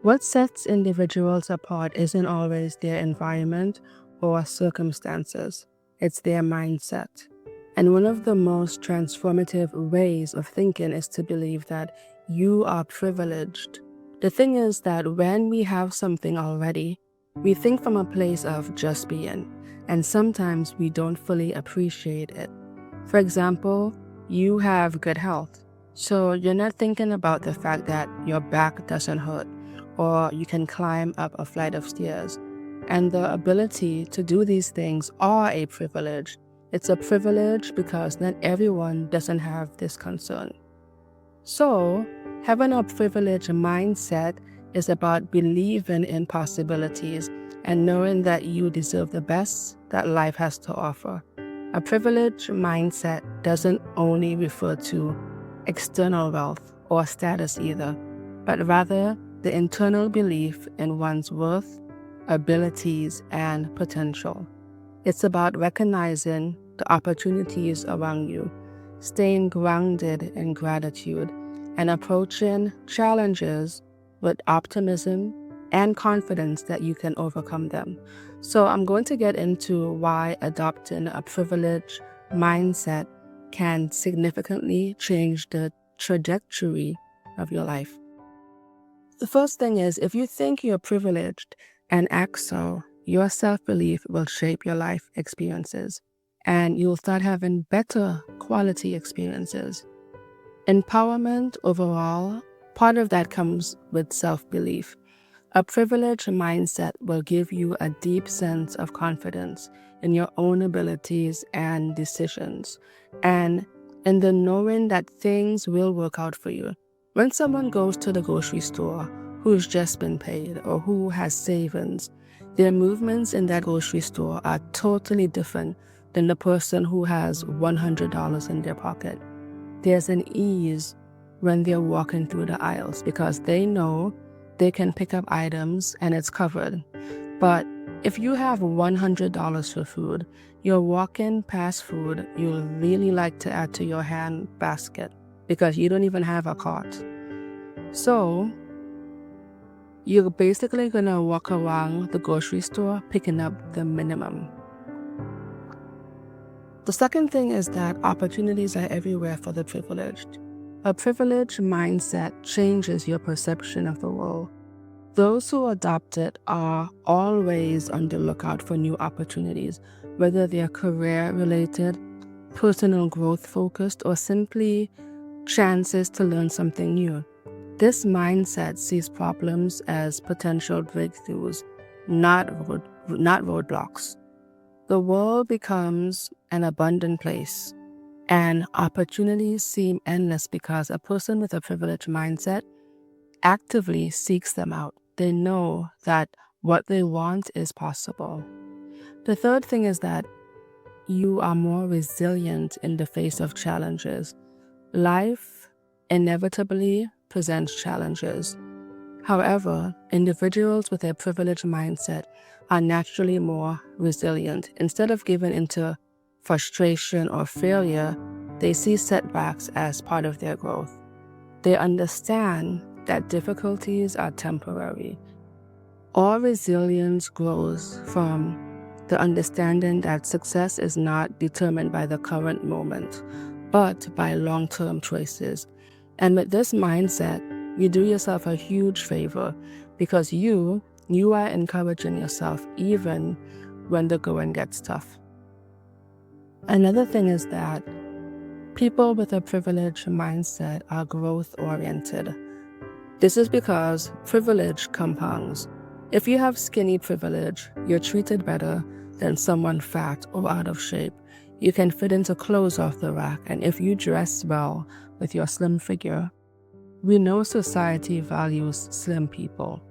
What sets individuals apart isn't always their environment or circumstances, it's their mindset. And one of the most transformative ways of thinking is to believe that you are privileged. The thing is that when we have something already, we think from a place of just being, and sometimes we don't fully appreciate it. For example, you have good health, so you're not thinking about the fact that your back doesn't hurt or you can climb up a flight of stairs. And the ability to do these things are a privilege. It's a privilege because not everyone doesn't have this concern. So, having a privileged mindset is about believing in possibilities and knowing that you deserve the best that life has to offer. A privileged mindset doesn't only refer to external wealth or status either, but rather the internal belief in one's worth, abilities, and potential. It's about recognizing the opportunities around you, staying grounded in gratitude, and approaching challenges with optimism and confidence that you can overcome them. So I'm going to get into why adopting a privileged mindset can significantly change the trajectory of your life. The first thing is, if you think you're privileged and act so, your self-belief will shape your life experiences, and you'll start having better quality experiences. Empowerment overall, part of that comes with self-belief. A privileged mindset will give you a deep sense of confidence in your own abilities and decisions, and in the knowing that things will work out for you. When someone goes to the grocery store who's just been paid or who has savings, their movements in that grocery store are totally different than the person who has $100 in their pocket. There's an ease when they're walking through the aisles because they know they can pick up items and it's covered. But if you have $100 for food, you're walking past food you'll really like to add to your hand basket because you don't even have a cart. So you're basically gonna walk around the grocery store picking up the minimum. The second thing is that opportunities are everywhere for the privileged. A privileged mindset changes your perception of the world. Those who adopt it are always on the lookout for new opportunities, whether they're career-related, personal growth-focused, or simply chances to learn something new. This mindset sees problems as potential breakthroughs, not roadblocks. The world becomes an abundant place, and opportunities seem endless because a person with a privileged mindset actively seeks them out. They know that what they want is possible. The third thing is that you are more resilient in the face of challenges. Life inevitably presents challenges. However, individuals with a privileged mindset are naturally more resilient. Instead of giving into frustration or failure, they see setbacks as part of their growth. They understand that difficulties are temporary. All resilience grows from the understanding that success is not determined by the current moment, but by long-term choices. And with this mindset, you do yourself a huge favor because you are encouraging yourself even when the going gets tough. Another thing is that people with a privileged mindset are growth-oriented. This is because privilege compounds. If you have skinny privilege, you're treated better than someone fat or out of shape. You can fit into clothes off the rack, and if you dress well with your slim figure, we know society values slim people.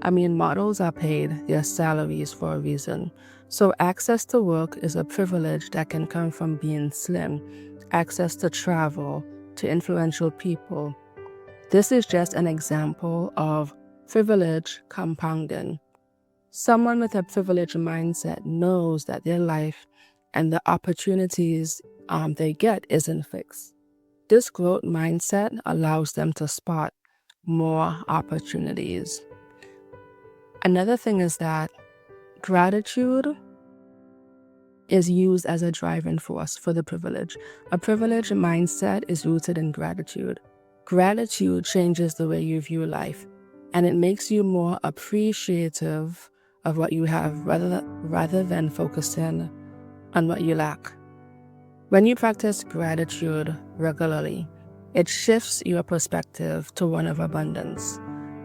I mean, models are paid their salaries for a reason. So access to work is a privilege that can come from being slim. Access to travel, to influential people. This is just an example of privilege compounding. Someone with a privileged mindset knows that their life and the opportunities they get isn't fixed. This growth mindset allows them to spot more opportunities. Another thing is that gratitude is used as a driving force for the privilege. A privileged mindset is rooted in gratitude. Gratitude changes the way you view life, and it makes you more appreciative of what you have rather than focusing on what you lack. When you practice gratitude regularly, it shifts your perspective to one of abundance.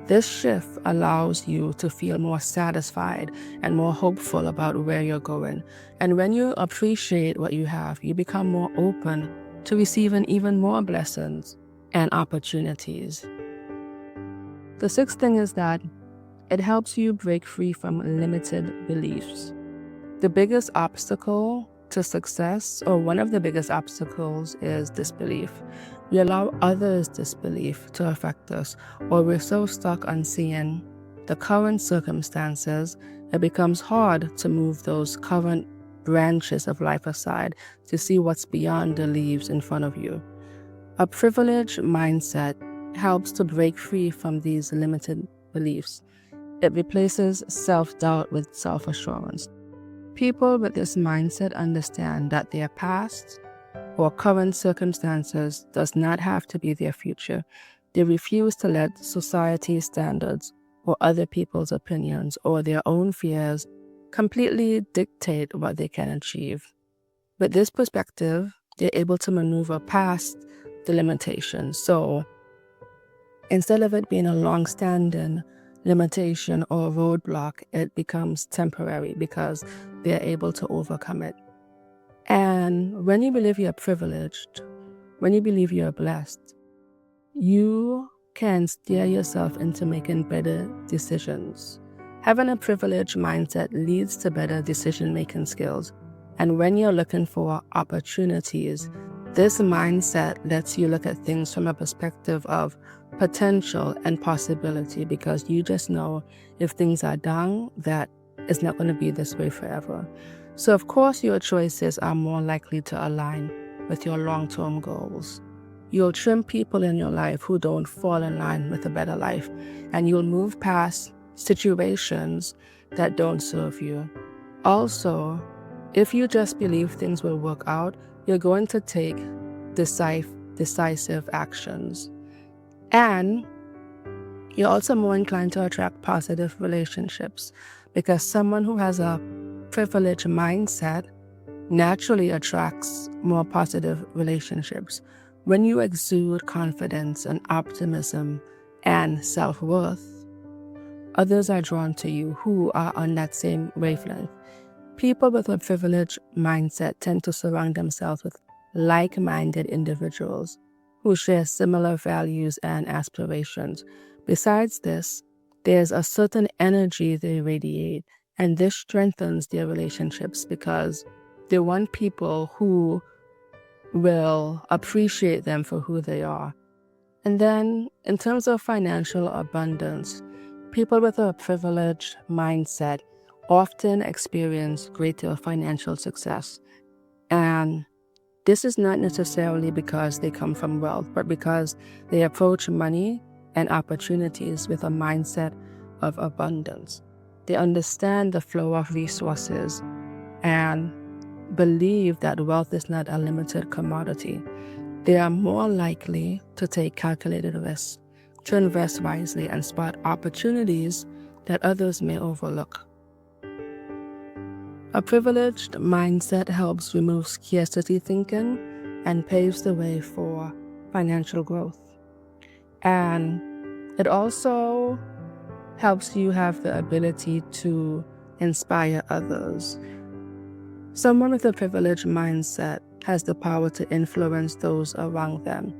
This shift allows you to feel more satisfied and more hopeful about where you're going. And when you appreciate what you have, you become more open to receiving even more blessings and opportunities. The sixth thing is that it helps you break free from limited beliefs. The biggest obstacle to success, or one of the biggest obstacles, is disbelief. We allow others' disbelief to affect us, or we're so stuck on seeing the current circumstances, it becomes hard to move those current branches of life aside to see what's beyond the leaves in front of you. A privileged mindset helps to break free from these limited beliefs. It replaces self-doubt with self-assurance. People with this mindset understand that their past or current circumstances does not have to be their future. They refuse to let society's standards or other people's opinions or their own fears completely dictate what they can achieve. With this perspective, they're able to maneuver past the limitations. So instead of it being a long-standing limitation or roadblock, it becomes temporary because they're able to overcome it. And when you believe you're privileged, when you believe you're blessed, you can steer yourself into making better decisions. Having a privileged mindset leads to better decision-making skills. And when you're looking for opportunities, this mindset lets you look at things from a perspective of potential and possibility, because you just know if things are down, that it's not going to be this way forever. So of course your choices are more likely to align with your long-term goals. You'll trim people in your life who don't fall in line with a better life, and you'll move past situations that don't serve you. Also, if you just believe things will work out, you're going to take decisive actions. And you're also more inclined to attract positive relationships, because someone who has a privileged mindset naturally attracts more positive relationships. When you exude confidence and optimism and self-worth, others are drawn to you who are on that same wavelength. People with a privileged mindset tend to surround themselves with like-minded individuals who share similar values and aspirations. Besides this, there's a certain energy they radiate, and this strengthens their relationships because they want people who will appreciate them for who they are. And then, in terms of financial abundance, people with a privileged mindset often experience greater financial success. And this is not necessarily because they come from wealth, but because they approach money and opportunities with a mindset of abundance. They understand the flow of resources and believe that wealth is not a limited commodity. They are more likely to take calculated risks, to invest wisely, and spot opportunities that others may overlook. A privileged mindset helps remove scarcity thinking and paves the way for financial growth. And it also helps you have the ability to inspire others. Someone with a privileged mindset has the power to influence those around them,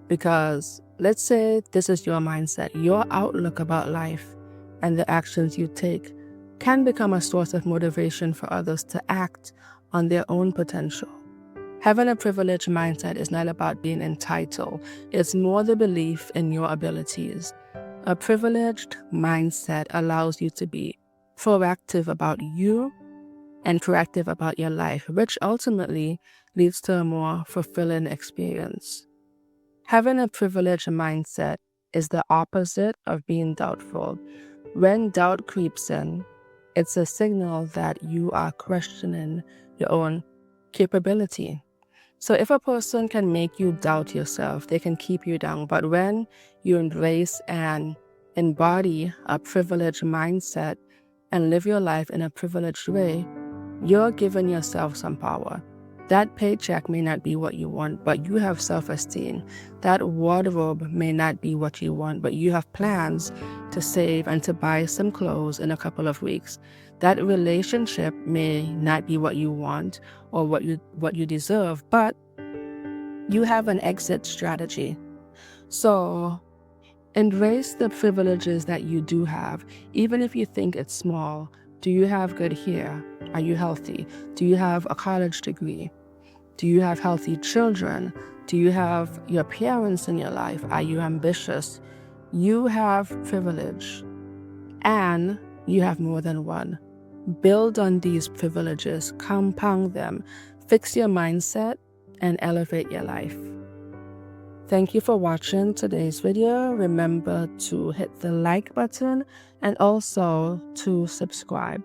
because let's say this is your mindset, your outlook about life and the actions you take can become a source of motivation for others to act on their own potential. Having a privileged mindset is not about being entitled. It's more the belief in your abilities. A privileged mindset allows you to be proactive about you and proactive about your life, which ultimately leads to a more fulfilling experience. Having a privileged mindset is the opposite of being doubtful. When doubt creeps in, it's a signal that you are questioning your own capability. So if a person can make you doubt yourself, they can keep you down. But when you embrace and embody a privileged mindset and live your life in a privileged way, you're giving yourself some power. That paycheck may not be what you want, but you have self-esteem. That wardrobe may not be what you want, but you have plans to save and to buy some clothes in a couple of weeks. That relationship may not be what you want or what you deserve, but you have an exit strategy. So embrace the privileges that you do have, even if you think it's small. Do you have good hair? Are you healthy? Do you have a college degree? Do you have healthy children? Do you have your parents in your life? Are you ambitious? You have privilege, and you have more than one. Build on these privileges, compound them, fix your mindset, and elevate your life. Thank you for watching today's video. Remember to hit the like button and also to subscribe.